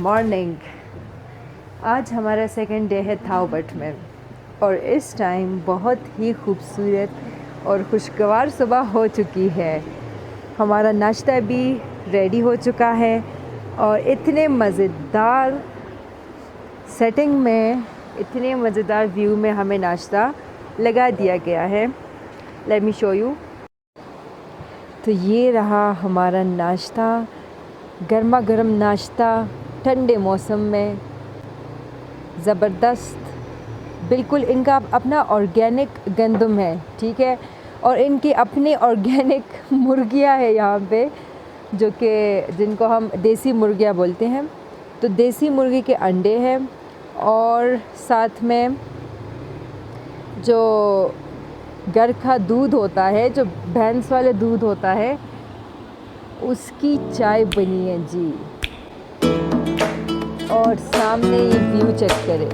Morning. आज हमारा second day है थाओबट में और इस टाइम बहुत ही खूबसूरत और खुशगवार सुबह हो चुकी है। हमारा नाश्ता भी रेडी हो चुका है और इतने मज़ेदार सेटिंग में, इतने मज़ेदार व्यू में हमें नाश्ता लगा दिया गया है। Let me show you. तो ये रहा हमारा नाश्ता, गर्मा गर्म नाश्ता ठंडे मौसम में, ज़बरदस्त। बिल्कुल इनका अपना ऑर्गेनिक गंदम है, ठीक है, और इनकी अपनी ऑर्गेनिक मुर्गियां है यहाँ पे, जो कि जिनको हम देसी मुर्गियां बोलते हैं। तो देसी मुर्गी के अंडे हैं और साथ में जो घर का दूध होता है, जो भैंस वाले दूध होता है, उसकी चाय बनी है जी। और सामने ये व्यू चेक करें।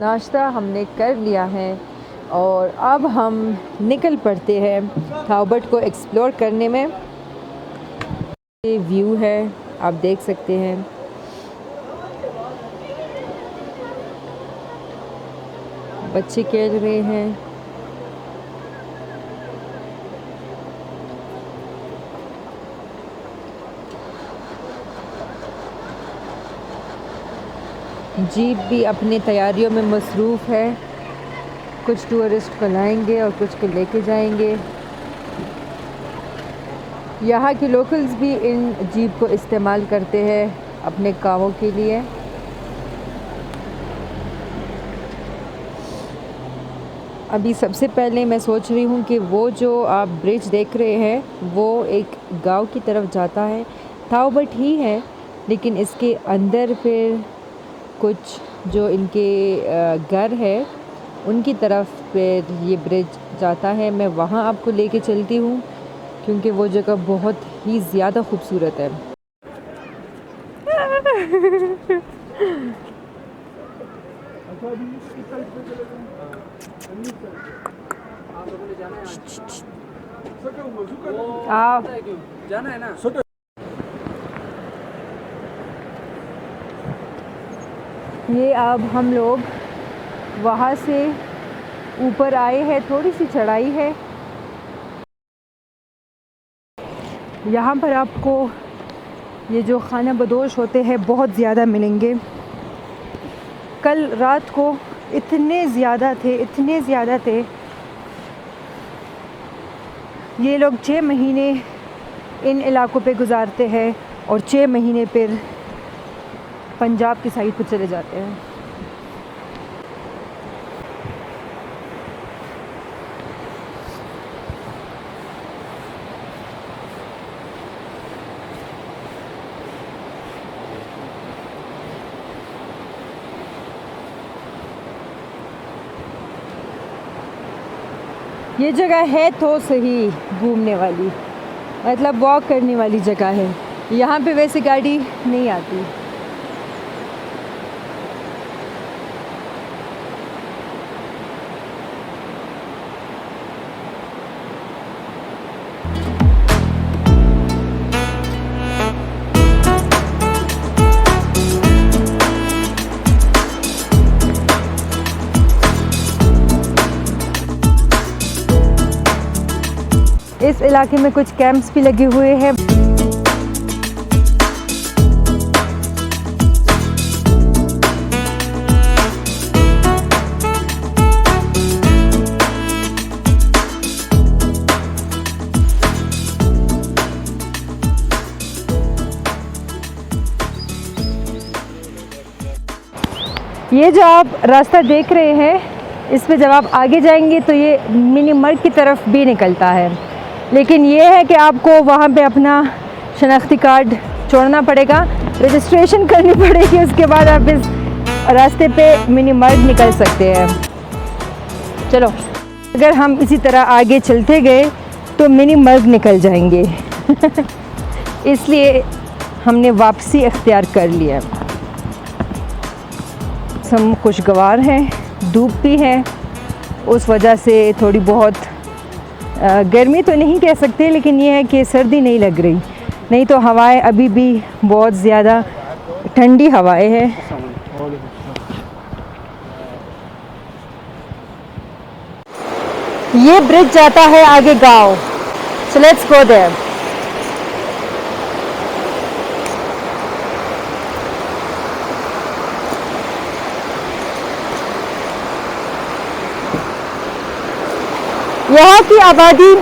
नाश्ता हमने कर लिया है और अब हम निकल पड़ते हैं थाओबट को एक्सप्लोर करने में। ये व्यू है, आप देख सकते हैं। बच्चे खेल रहे हैं। जीप भी अपनी तैयारियों में मसरूफ़ है। कुछ टूरिस्ट को लाएंगे और कुछ को लेके जाएंगे। यहाँ के लोकल्स भी इन जीप को इस्तेमाल करते हैं अपने कामों के लिए। अभी सबसे पहले मैं सोच रही हूँ कि वो जो आप ब्रिज देख रहे हैं वो एक गांव की तरफ जाता है। थाओबट ही है, लेकिन इसके अंदर फिर कुछ जो इनके घर है उनकी तरफ फिर ये ब्रिज जाता है। मैं वहाँ आपको लेके चलती हूँ क्योंकि वो जगह बहुत ही ज़्यादा खूबसूरत है। जाना है ना। ये अब हम लोग वहाँ से ऊपर आए हैं, थोड़ी सी चढ़ाई है। यहाँ पर आपको ये जो खाना बदोश होते हैं बहुत ज़्यादा मिलेंगे। कल रात को इतने ज़्यादा थे। ये लोग 6 महीने इन इलाकों पे गुजारते हैं और 6 महीने फिर पंजाब की साइड पर चले जाते हैं। ये जगह है तो सही घूमने वाली, मतलब वॉक करने वाली जगह है। यहाँ पे वैसे गाड़ी नहीं आती। इस इलाके में कुछ कैंप्स भी लगे हुए हैं। ये जो आप रास्ता देख रहे हैं, इस पे जब आप आगे जाएंगे तो ये मिनी मर्ग की तरफ भी निकलता है, लेकिन ये है कि आपको वहाँ पे अपना शनाख्ती कार्ड छोड़ना पड़ेगा, रजिस्ट्रेशन करनी पड़ेगी। उसके बाद आप इस रास्ते पे मिनी मर्ग निकल सकते हैं। चलो, अगर हम इसी तरह आगे चलते गए तो मिनी मर्ग निकल जाएंगे। इसलिए हमने वापसी इख्तियार कर लिया। मौसम खुशगवार है, धूप भी है, उस वजह से थोड़ी बहुत गर्मी तो नहीं कह सकते, लेकिन ये है कि सर्दी नहीं लग रही, नहीं तो हवाएं अभी भी बहुत ज़्यादा ठंडी हवाएं हैं। ये ब्रिज जाता है आगे गांव, सो लेट्स गो देयर। यहाँ की आबादी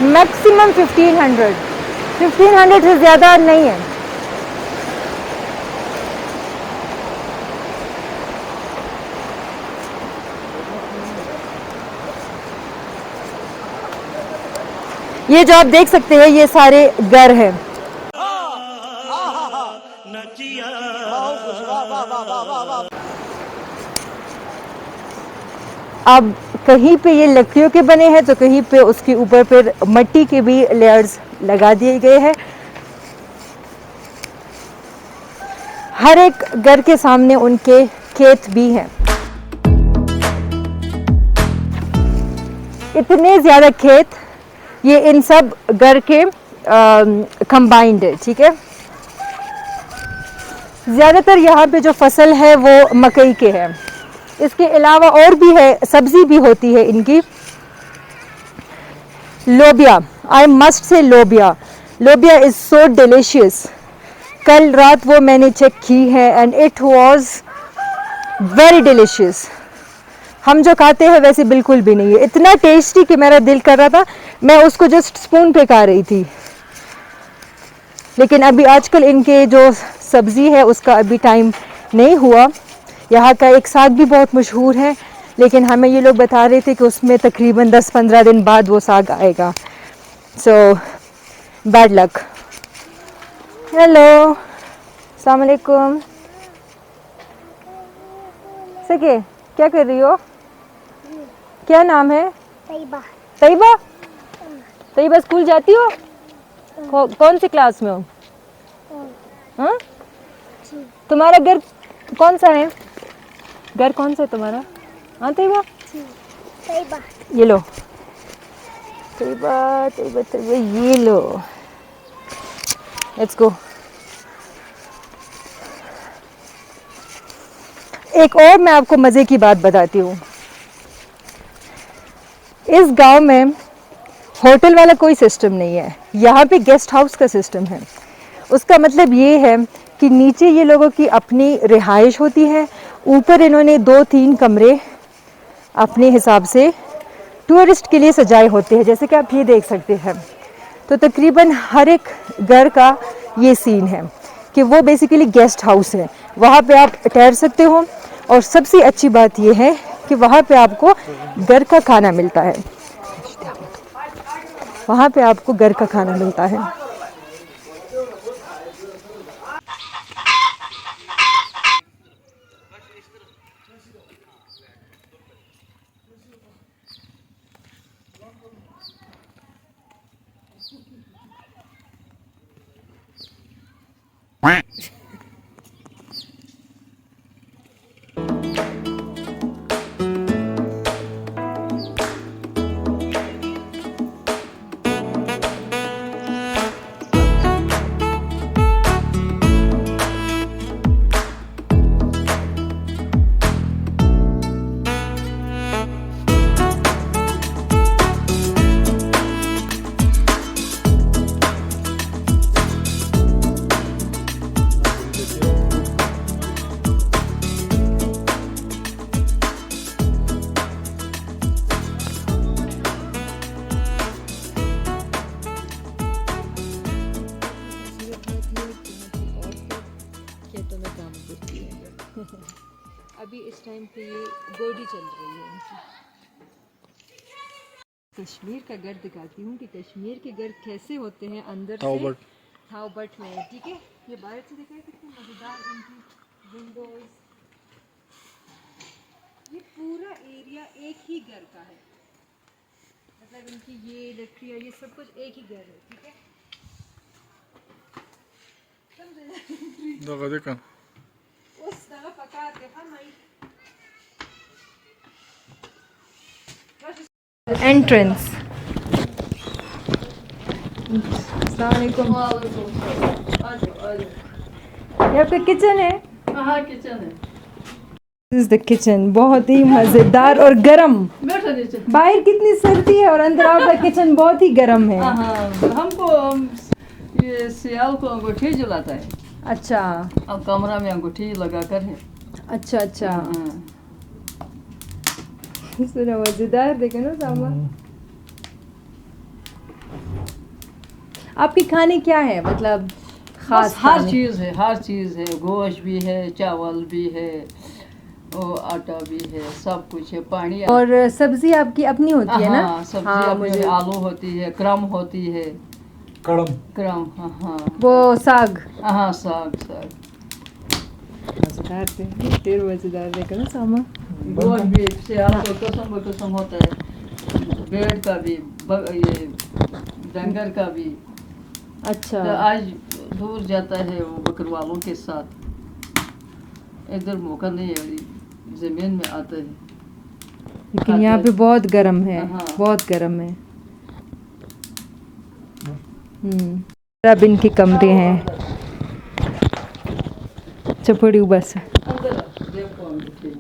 मैक्सिमम 1500 से ज़्यादा नहीं है। ये जो आप देख सकते हैं ये सारे घर हैं। अब कहीं पे ये लकड़ियों के बने हैं तो कहीं पे उसके ऊपर फिर मिट्टी के भी लेयर्स लगा दिए गए हैं। हर एक घर के सामने उनके खेत भी हैं। इतने ज़्यादा खेत, ये इन सब घर के कंबाइंड है, ठीक है। ज़्यादातर यहाँ पे जो फसल है वो मकई के है। इसके अलावा और भी है, सब्जी भी होती है इनकी। लोबिया, आई मस्ट से लोबिया, लोबिया इज़ सो डिलीशियस। कल रात वो मैंने चेक की है and it was very delicious. हम जो खाते हैं वैसे बिल्कुल भी नहीं है, इतना टेस्टी कि मेरा दिल कर रहा था मैं उसको जस्ट स्पून पे खा रही थी। लेकिन अभी आजकल इनके जो सब्ज़ी है उसका अभी टाइम नहीं हुआ। यहाँ का एक साग भी बहुत मशहूर है, लेकिन हमें ये लोग बता रहे थे कि उसमें तकरीबन 10-15 दिन बाद वो साग आएगा। So bad luck. हेलो, अस्सलाम वालेकुम। सके, क्या कर रही हो? क्या नाम है? तैयबा। तैयबा? तैयबा स्कूल जाती हो? कौन सी क्लास में हो? हाँ? तुम्हारा घर कौन सा है? घर कौन सा है तुम्हारा? हाँ तैयबा? तैयबा। ये लो तैयबा, तैयबा तैयबा, ये लो। Let's go. एक और मैं आपको मज़े की बात बताती हूँ। इस गांव में होटल वाला कोई सिस्टम नहीं है, यहाँ पे गेस्ट हाउस का सिस्टम है। उसका मतलब ये है कि नीचे ये लोगों की अपनी रिहाइश होती है, ऊपर इन्होंने 2-3 कमरे अपने हिसाब से टूरिस्ट के लिए सजाए होते हैं, जैसे कि आप ये देख सकते हैं। तो तकरीबन हर एक घर का ये सीन है कि वो बेसिकली गेस्ट हाउस है, वहाँ पे आप ठहर सकते हो। और सबसे अच्छी बात ये है कि वहाँ पे आपको घर का खाना मिलता है, वहाँ पे आपको घर का खाना मिलता है। अभी इस टाइम पे ये गोडी चल रही है इनकी। कश्मीर का घर दिखाती हूँ कि कश्मीर के घर कैसे होते हैं अंदर से। थाउबट में, ठीक है। ये बाहर से दिखाई कितनी मज़ेदार इनकी विंडोज। ये पूरा एरिया एक ही घर का है, मतलब इनकी ये लकड़ियाँ ये सब कुछ एक ही घर है, ठीक है। एंट्रेंस अस्सलाम वालेकुम। ये आपका किचन है? हाँ किचन है। दिस इज द किचन, बहुत ही मजेदार और गर्म। बैठो नीचे। बाहर कितनी सर्दी है और अंदर आपका किचन बहुत ही गर्म है। हाँ हमको ये सियाल को अंगूठी जलाता है। अच्छा अब कमरा में अंगूठी लगा कर है। अच्छा अच्छा। हाँ। सुना मजेदार, देखे ना सामान। आपके खाने क्या है, मतलब खास बस हर खाने? चीज़ है, हर चीज़ है। गोश्त भी है, चावल भी है, और आटा भी है, सब कुछ है। पानी और सब्जी आपकी अपनी होती है ना? हाँ, सब्जी हाँ, अपनी मुझे आलू होती है, क्रम होती है। क्रम हाँ हाँ। वो साग हाँ साग साग। मजेदार थे, फिर मजेदार, देखो ना सामान। गोश्त भी सियाल को कसम कसम होता है। भेड़ का भी, ये डंगर का भी। अच्छा तो आज दूर जाता है वो बकर वालों के साथ। इधर मौका नहीं है, जमीन में आता है। लेकिन यहाँ पे बहुत गर्म है, हाँ। बहुत गर्म है। अब इनके कमरे हैं। चपड़ी बस। अंदर देखो अंगूठी।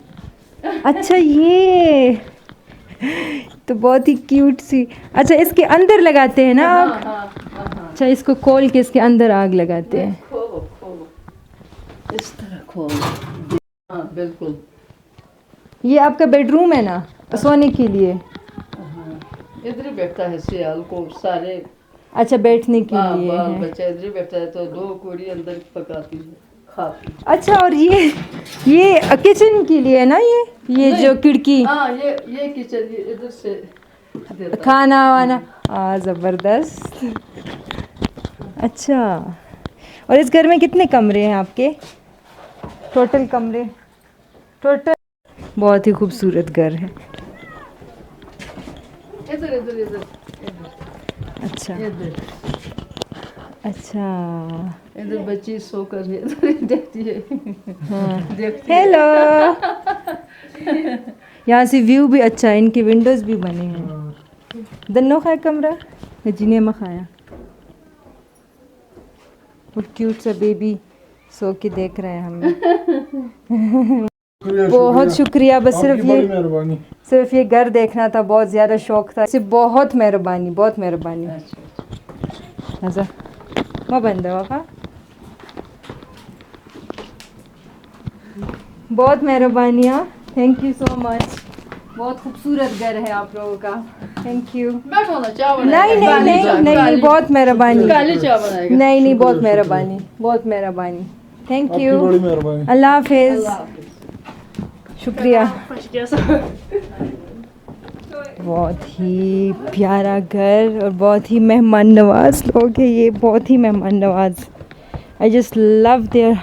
अच्छा ये तो बहुत ही क्यूट सी। अच्छा इसके अंदर लगाते हैं ना हाँ आग? हाँ हाँ हाँ। अच्छा इसको खोल के इसके अंदर आग लगाते हैं। खोलो खोलो, इस तरह खोलो। हाँ बिल्कुल। ये आपका बेडरूम है ना सोने के लिए? हाँ इधर ही बैठता है सियाल को सारे। अच्छा बैठने के हाँ लिए बाल है। बच्चा इधर ही बैठता है, तो दो कुड़ी अंदर पकाती है, खाती है। अच्छा और ये किचन के लिए है ना? ये नहीं। जो खिड़की हाँ ये किचन ये इधर से देता है। खाना वाना। ज़बरदस्त। अच्छा और इस घर में कितने कमरे हैं आपके? टोटल कमरे टोटल। बहुत ही खूबसूरत घर है। इधर इधर इधर अच्छा इधर अच्छा। इधर बच्ची सोकर है, इधर ही देखती है। हाँ देखती है। हेलो। यहाँ से व्यू भी अच्छा है, इनके विंडोज भी बने हैं। दन्नो खाया कमरा जिन्हें में खाया। और क्यूट सा बेबी सो के देख रहे हैं हमें। बहुत शुक्रिया। बस सिर्फ ये घर देखना था, बहुत ज़्यादा शौक था। सिर्फ बहुत मेहरबानी, बहुत मेहरबानी। अच्छा मैं बंद है बहुत मेहरबानियाँ। Thank you so much. बहुत खूबसूरत घर है आप लोगों का। Thank you. बैठो ना, चाय नहीं बनाएगा। नहीं काली नहीं चाय, नहीं काली- बहुत मेहरबानी। काली चाय बनाएगा। नहीं नहीं बहुत मेहरबानी, बहुत मेहरबानी। Thank you. अल्लाह हाफिज़। अल्लाह हाफिज़। शुक्रिया। बहुत ही प्यारा घर और बहुत ही मेहमान नवाज लोग हैं ये, बहुत ही मेहमान नवाज। आई जस्ट लव देयर,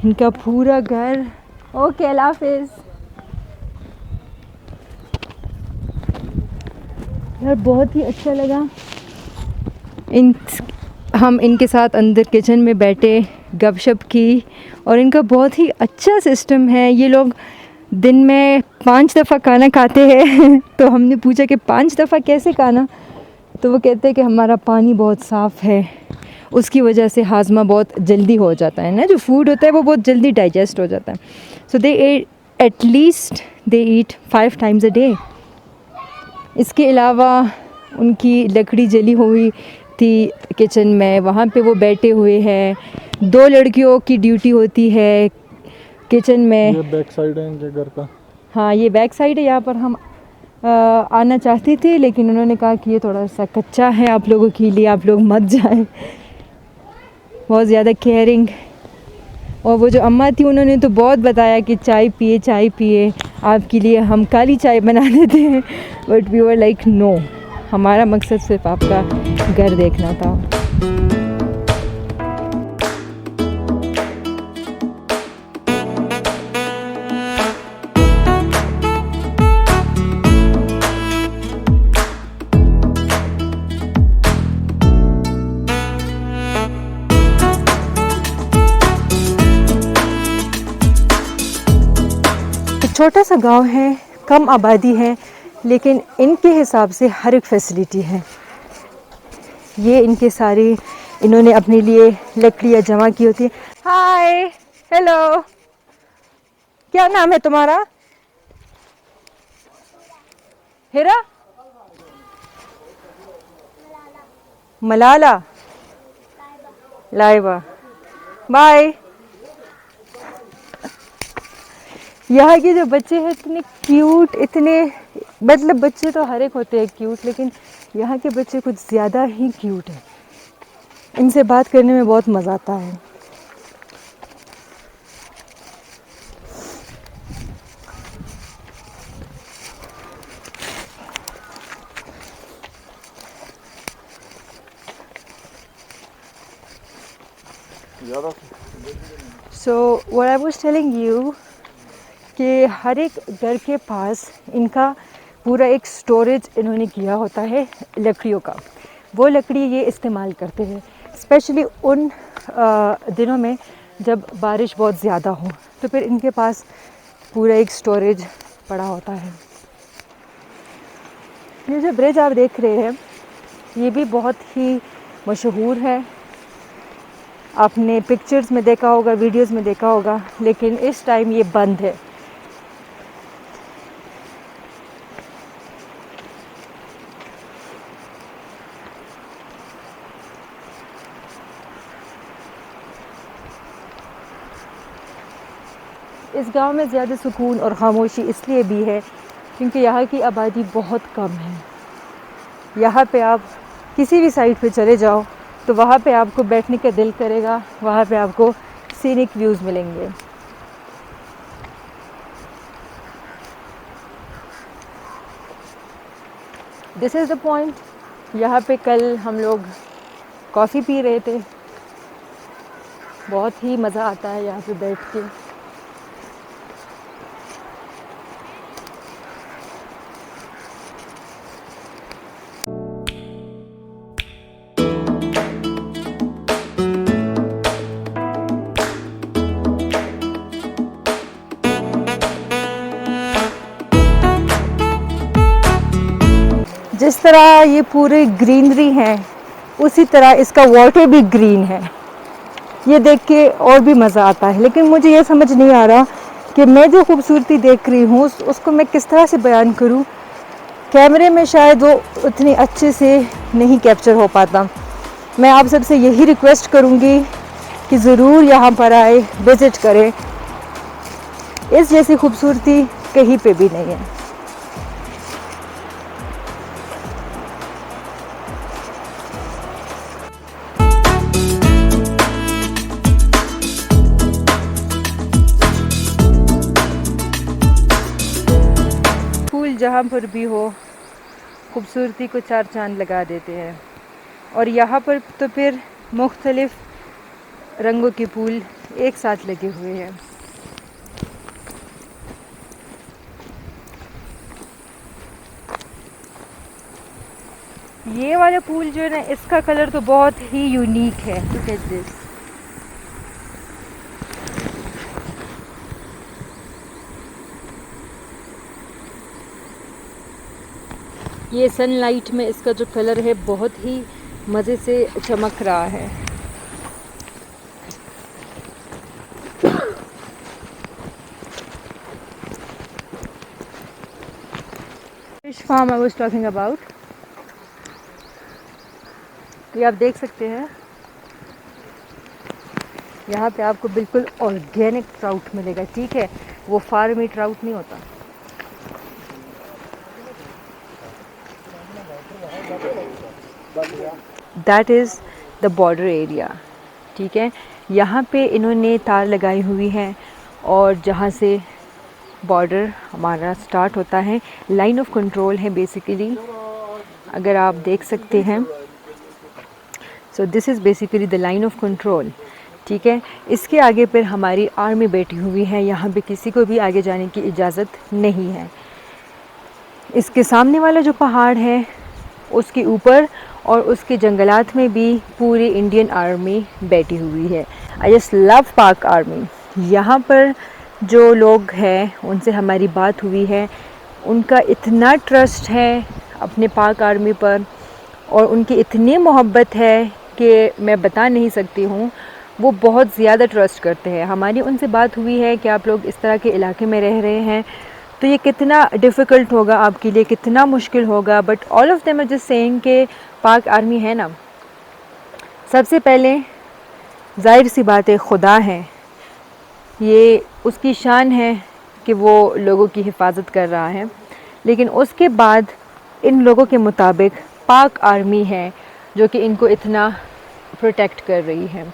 इनका पूरा घर। ओके अल्लाह हाफिज़। यार बहुत ही अच्छा लगा। हम इनके साथ अंदर किचन में बैठे, गपशप की, और इनका बहुत ही अच्छा सिस्टम है। ये लोग दिन में 5 दफ़ा खाना खाते हैं। तो हमने पूछा कि 5 दफ़ा कैसे खाना? तो वो कहते हैं कि हमारा पानी बहुत साफ़ है, उसकी वजह से हाजमा बहुत जल्दी हो जाता है ना, जो फूड होता है वो बहुत जल्दी डाइजेस्ट हो जाता है। So they at least they eat 5 times a day. इसके अलावा उनकी लकड़ी जली हुई थी किचन में, वहाँ पे वो बैठे हुए हैं। 2 लड़कियों की ड्यूटी होती है किचन में। ये बैक साइड है इनके घर का। हाँ ये बैक साइड है। यहाँ पर हम आना चाहते थे, लेकिन उन्होंने कहा कि ये थोड़ा सा कच्चा है आप लोगों के लिए, आप लोग मत जाएं। बहुत ज़्यादा केयरिंग। और वो जो अम्मा थी उन्होंने तो बहुत बताया कि चाय पिए, चाय पिए, आपके लिए हम काली चाय बना देते हैं। But we were like no, हमारा मकसद सिर्फ आपका घर देखना था। छोटा सा गांव है, कम आबादी है, लेकिन इनके हिसाब से हर एक फैसिलिटी है। ये इनके सारे इन्होंने अपने लिए लकड़ियाँ जमा की होती है। हाय, हेलो, क्या नाम है तुम्हारा? हिरा? मलाला? लाइबा। बाय। यहाँ के जो बच्चे हैं इतने क्यूट, इतने मतलब बच्चे तो हर एक होते हैं क्यूट, लेकिन यहाँ के बच्चे कुछ ज़्यादा ही क्यूट हैं। इनसे बात करने में बहुत मज़ा आता है। So what I was telling you कि हर एक घर के पास इनका पूरा एक स्टोरेज इन्होंने किया होता है लकड़ियों का। वो लकड़ी ये इस्तेमाल करते हैं स्पेशली उन दिनों में जब बारिश बहुत ज़्यादा हो, तो फिर इनके पास पूरा एक स्टोरेज पड़ा होता है। ये जो ब्रिज आप देख रहे हैं ये भी बहुत ही मशहूर है। आपने पिक्चर्स में देखा होगा, वीडियोस में देखा होगा, लेकिन इस टाइम ये बंद है। इस गांव में ज़्यादा सुकून और ख़ामोशी इसलिए भी है क्योंकि यहाँ की आबादी बहुत कम है। यहाँ पे आप किसी भी साइड पे चले जाओ तो वहाँ पे आपको बैठने का दिल करेगा, वहाँ पे आपको सीनिक व्यूज़ मिलेंगे। This is the point. यहाँ पे कल हम लोग कॉफ़ी पी रहे थे। बहुत ही मज़ा आता है यहाँ पे बैठ के। जिस तरह ये पूरे ग्रीनरी है उसी तरह इसका वाटर भी ग्रीन है। ये देख के और भी मज़ा आता है, लेकिन मुझे ये समझ नहीं आ रहा कि मैं जो खूबसूरती देख रही हूँ उसको मैं किस तरह से बयान करूँ। कैमरे में शायद वो उतनी अच्छे से नहीं कैप्चर हो पाता। मैं आप सबसे यही रिक्वेस्ट करूँगी कि ज़रूर यहाँ पर आए, विज़िट करें। इस जैसी खूबसूरती कहीं पे भी नहीं है। जहाँ पर भी हो खूबसूरती को चार चांद लगा देते हैं। और यहाँ पर तो फिर मुख्तलिफ रंगों के फूल एक साथ लगे हुए हैं। ये वाला फूल जो है ना, इसका कलर तो बहुत ही यूनिक है। Look at this. ये सनलाइट में इसका जो कलर है बहुत ही मज़े से चमक रहा है। Fish farm I was talking about, ये आप देख सकते हैं। यहाँ पे आपको बिल्कुल ऑर्गेनिक ट्राउट मिलेगा, ठीक है, वो फार्मी ट्राउट नहीं होता। That is the border area, ठीक है। यहाँ पे इन्होंने तार लगाई हुई है और जहाँ से बॉर्डर हमारा स्टार्ट होता है, लाइन ऑफ कंट्रोल है बेसिकली, अगर आप देख सकते हैं। So this is basically the line of control, ठीक है। इसके आगे पर हमारी आर्मी बैठी हुई है। यहाँ पे किसी को भी आगे जाने की इजाज़त नहीं है। इसके सामने वाला जो पहाड़ है उसके ऊपर और उसके जंगलात में भी पूरी इंडियन आर्मी बैठी हुई है। आई जस्ट लव पाक आर्मी। यहाँ पर जो लोग हैं उनसे हमारी बात हुई है, उनका इतना ट्रस्ट है अपने पाक आर्मी पर और उनकी इतनी मोहब्बत है कि मैं बता नहीं सकती हूँ। वो बहुत ज़्यादा ट्रस्ट करते हैं। हमारी उनसे बात हुई है कि आप लोग इस तरह के इलाके में रह रहे हैं तो ये कितना डिफ़िकल्ट होगा आपके लिए, कितना मुश्किल होगा, but all of them are just saying कि पाक आर्मी है ना, सबसे पहले ज़ाहिर सी बात है खुदा है, ये उसकी शान है कि वो लोगों की हिफाजत कर रहा है, लेकिन उसके बाद इन लोगों के मुताबिक पाक आर्मी है जो कि इनको इतना प्रोटेक्ट कर रही है।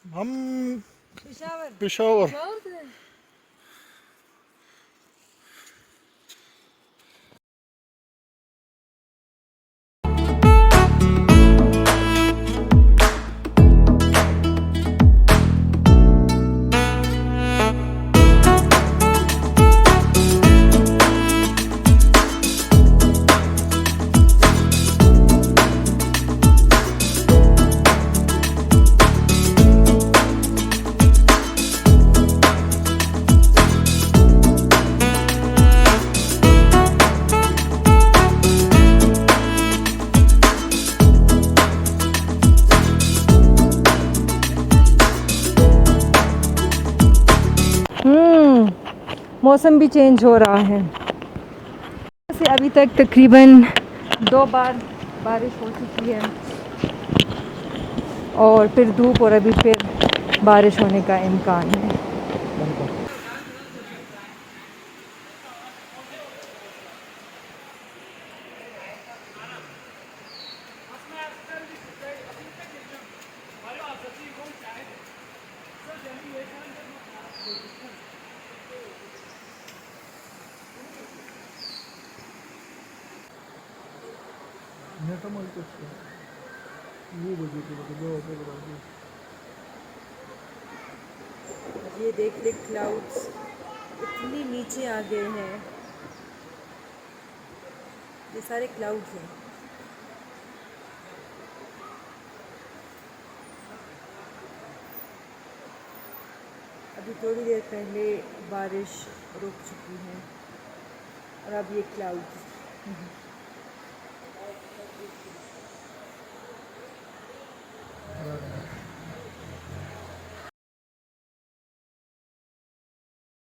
हम पेशावर। मौसम भी चेंज हो रहा है। से अभी तक तकरीबन 2 बार बारिश हो चुकी है और फिर धूप और अभी फिर बारिश होने का इम्कान है। ये देख ले क्लाउड्स इतनी नीचे आ गए हैं, ये सारे क्लाउड्स हैं। अभी थोड़ी देर पहले बारिश रुक चुकी है और अब ये क्लाउड्स।